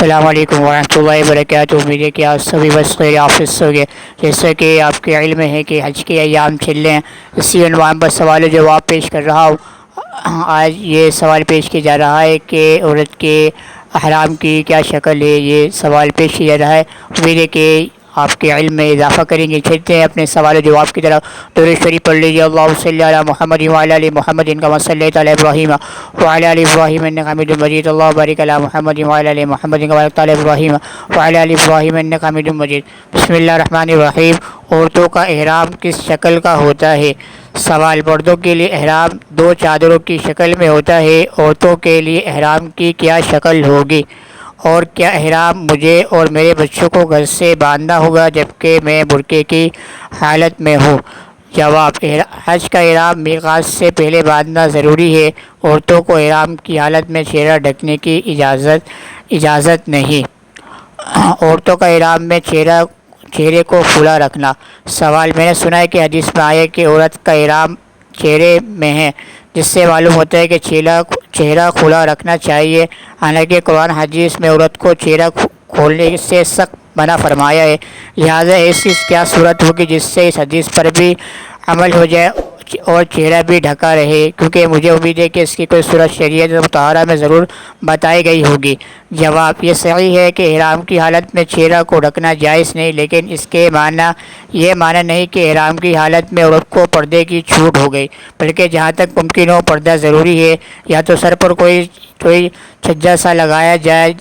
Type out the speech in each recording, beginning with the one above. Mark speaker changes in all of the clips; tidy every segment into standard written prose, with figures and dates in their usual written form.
Speaker 1: السلام علیکم ورحمۃ اللہ وبرکاتہ۔ امید ہے کہ آپ سبھی بس خیر آفس ہو گئے۔ جیسا کہ آپ کے علم ہے کہ حج کے ایام چل رہے ہیں، اسی عنوان پر سوال و جواب پیش کر رہا ہوں۔ آج یہ سوال پیش کیا جا رہا ہے کہ عورت کے احرام کی کیا شکل ہے، یہ سوال پیش کیا جا رہا ہے۔ امید ہے کہ آپ کے علم میں اضافہ کریں گے۔ چلتے ہیں اپنے سوال و جواب کی طرف۔ درود شریف پڑھ لیجیے۔ اللہم صلی علی محمد وعلی آل محمد کما صلیت علی ابراہیم وعلی آل ابراہیم انک حمید مجید۔ اللہم بارک علی محمد وعلی آل محمد کما بارکت علی ابراہیم وعلی آل ابراہیم انک حمید مجید۔ بسم اللہ الرحمن الرحیم۔ عورتوں کا احرام کس شکل کا ہوتا ہے؟ سوال: مردوں کے لیے احرام دو چادروں کی شکل میں ہوتا ہے، عورتوں کے لیے احرام کی کیا شکل ہوگی؟ اور کیا احرام مجھے اور میرے بچوں کو گھر سے باندھنا ہوگا جبکہ میں برقعے کی حالت میں ہوں؟ جواب: حج کا احرام میقات سے پہلے باندھنا ضروری ہے۔ عورتوں کو احرام کی حالت میں چہرہ ڈھکنے کی اجازت نہیں۔ عورتوں کا احرام میں چہرے کو کھلا رکھنا۔ سوال: میں نے سنا ہے کہ حدیث میں آیا کہ عورت کا احرام چہرے میں ہے، جس سے معلوم ہوتا ہے کہ چہرہ کھلا رکھنا چاہیے، حالانکہ قرآن حدیث میں عورت کو چہرہ کھولنے سے سخت منع فرمایا ہے۔ لہٰذا ایسی کیا صورت ہوگی جس سے اس حدیث پر بھی عمل ہو جائے اور چہرہ بھی ڈھکا رہے؟ کیونکہ مجھے امید ہے کہ اس کی کوئی صورت شریعت مطہرہ میں ضرور بتائی گئی ہوگی۔ جواب: یہ صحیح ہے کہ احرام کی حالت میں چہرہ کو ڈھکنا جائز نہیں، لیکن اس کے یہ معنی نہیں کہ احرام کی حالت میں عورت کو پردے کی چھوٹ ہو گئی، بلکہ جہاں تک ممکن ہو پردہ ضروری ہے۔ یا تو سر پر کوئی چھجا سا لگایا جائے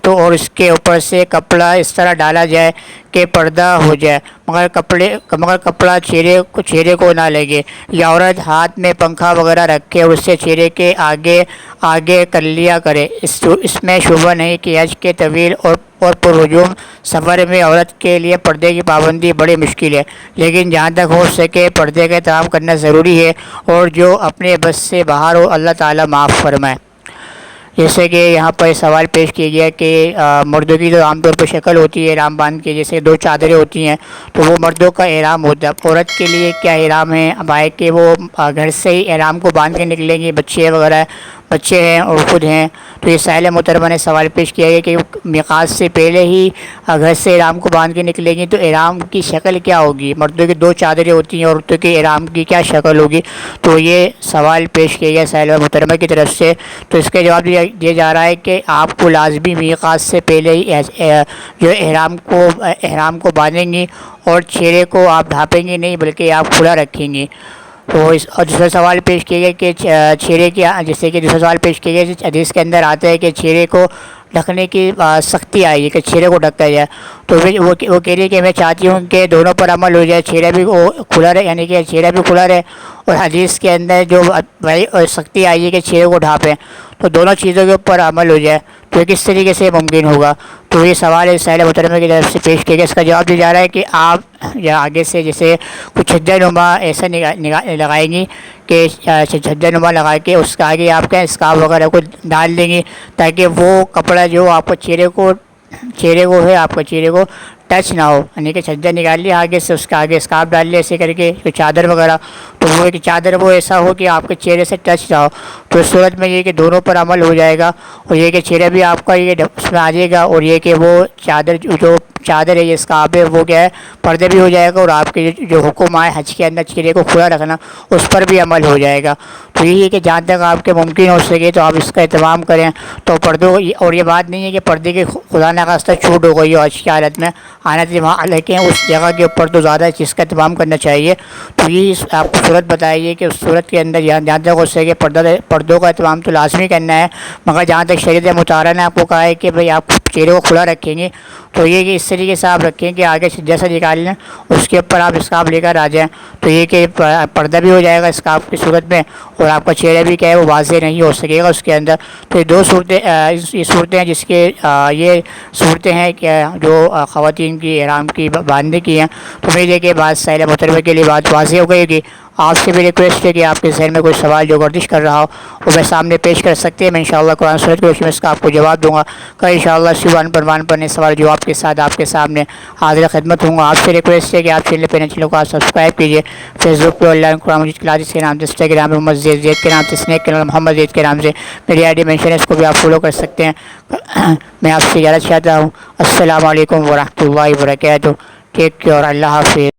Speaker 1: تو اور اس کے اوپر سے کپڑا اس طرح ڈالا جائے کہ پردہ ہو جائے، مگر کپڑا چہرے کو نہ لگے، یا عورت ہاتھ میں پنکھا وغیرہ رکھے اور اسے چہرے کے آگے کر لیا کرے۔ اس میں شبہ نہیں کہ حج کے طویل اور پرہجوم سفر میں عورت کے لیے پردے کی پابندی بڑی مشکل ہے، لیکن جہاں تک ہو سکے پردے کا اہتمام کرنا ضروری ہے، اور جو اپنے بس سے باہر ہو اللہ تعالیٰ معاف فرمائے۔ جیسے کہ یہاں پر سوال پیش کیا گیا کہ مردوں کی جو عام طور پر شکل ہوتی ہے احرام باندھ کے، جیسے دو چادریں ہوتی ہیں، تو وہ مردوں کا احرام ہوتا ہے۔ عورت کے لیے کیا احرام ہے؟ اب آئے کہ وہ گھر سے ہی احرام کو باندھ کے نکلیں گی، بچے ہیں اور خود ہیں، تو یہ سائلہ محترمہ نے سوال پیش کیا ہے کہ میقات سے پہلے ہی گھر سے احرام کو باندھ کے نکلیں گی تو احرام کی شکل کیا ہوگی؟ مردوں کی دو چادریں ہوتی ہیں، عورتوں کے احرام کی کیا شکل ہوگی؟ تو یہ سوال پیش کیا گیا سائلہ محترمہ کی طرف سے۔ تو اس کا جواب دیا جا رہا ہے کہ آپ کو لازمی میقات سے پہلے ہی جو احرام کو باندھیں گی، اور چہرے کو آپ ڈھانپیں گی نہیں بلکہ آپ کھلا رکھیں گی۔ اور دوسرا سوال پیش کیا گیا کہ جیسے کہ دوسرا سوال پیش کیا گیا حدیث کے اندر آتا ہے کہ چہرے کو ڈھکنے کی سختی آئی ہے کہ چہرے کو ڈھکا جائے، تو وہ کہہ رہی ہے کہ میں چاہتی ہوں کہ دونوں پر عمل ہو جائے، چہرہ بھی کھلا رہے، یعنی کہ چہرہ بھی کھلا رہے، اور حدیث کے اندر جو سختی آئی ہے کہ چہرے کو ڈھانپیں، تو دونوں چیزوں کے اوپر عمل ہو جائے، تو یہ کس طریقے سے ممکن ہوگا؟ تو یہ سوال ہے سائلہ محترمہ کی طرف سے پیش کیا گیا۔ اس کا جواب دیا جا رہا ہے کہ آپ یا آگے سے جیسے کچھ چھجا نما ایسا لگائیں گی کہ چھجا نما لگا کے اس کے آگے آپ کا اسکارف وغیرہ کو ڈال دیں گی، تاکہ وہ کپڑا جو آپ کو چہرے کو ٹچ نہ ہو، یعنی کہ چھجا نکال لیا آگے سے، اس کے آگے اسکارف ڈال لیا ایسے کر کے، چادر وغیرہ، تو وہ ایک چادر وہ ایسا ہو کہ آپ کے چہرے سے ٹچ نہ ہو، تو اس صورت میں یہ کہ دونوں پر عمل ہو جائے گا، اور یہ کہ چہرہ بھی آپ کا یہ اس میں آ جائے گا، اور یہ کہ وہ چادر ہے یہ اسکارف ہے وہ کیا ہے پردے بھی ہو جائے گا، اور آپ کے جو حکم آئے حج کے اندر چہرے کو کھلا رکھنا اس پر بھی عمل ہو جائے گا۔ تو یہی ہے کہ جہاں تک آپ کے ممکن ہو سکے تو آپ اس کا اہتمام کریں۔ تو پردوں، اور یہ بات نہیں ہے کہ پردے کی خدا نخواستہ چھوٹ ہو گئی ہو حج کی حالت میں، حالانکہ اس جگہ کے اوپر تو زیادہ چیز کا اہتمام کرنا چاہیے۔ تو یہ آپ کو صورت بتائیے کہ اس صورت کے اندر جہاں تک ہو سکے پردوں کا اہتمام تو لازمی کرنا ہے، مگر جہاں تک شریعت مطہرہ نے آپ کو کہا ہے کہ بھئی آپ چہرے کو کھلا رکھیں گے، تو یہ کہ اس طریقے سے آپ رکھیں کہ آگے سے جیسا نکال لیں اس کے اوپر آپ اسکارف لے کر آ جائیں، تو یہ کہ پردہ بھی ہو جائے گا اسکارف کی صورت میں، اور آپ کا چہرہ بھی کیا ہے وہ واضح نہیں ہو سکے گا اس کے اندر۔ تو یہ دو صورتیں ہیں جس کے یہ صورتیں ہیں کہ جو خواتین کی احرام کی باندھنے کی ہیں۔ تو امید ہے کہ بات سائلہ محترمہ کے لیے بات واضح ہو گئی ہوگی۔ آپ سے بھی ریکویسٹ ہے کہ آپ کے ذہن میں کوئی سوال جو گردش کر رہا ہو وہ میں سامنے پیش کر سکتے ہیں. میں انشاءاللہ قرآن سنت کی روشنی میں اس کا آپ کو جواب دوں گا. کل انشاءاللہ اسی ون پر سوال جواب کے ساتھ آپ کے سامنے حاضر خدمت ہوں گا. آپ سے ریکویسٹ ہے کہ آپ چینل پہ چینل کو آپ سبسکرائب کیجیے. فیس بک پہ on line Quran Majeed classes کے نام سے، انسٹاگرام پہ محمد زید کے نام سے، اسنیک کے نام محمد زید کے نام سے میری آئی ڈی مینشن ہے، اس کو بھی آپ فالو کر سکتے ہیں. میں آپ سے اجازت چاہتا ہوں. السلام علیکم ورحمۃ اللہ وبرکاتہ. Take care. اللہ حافظ.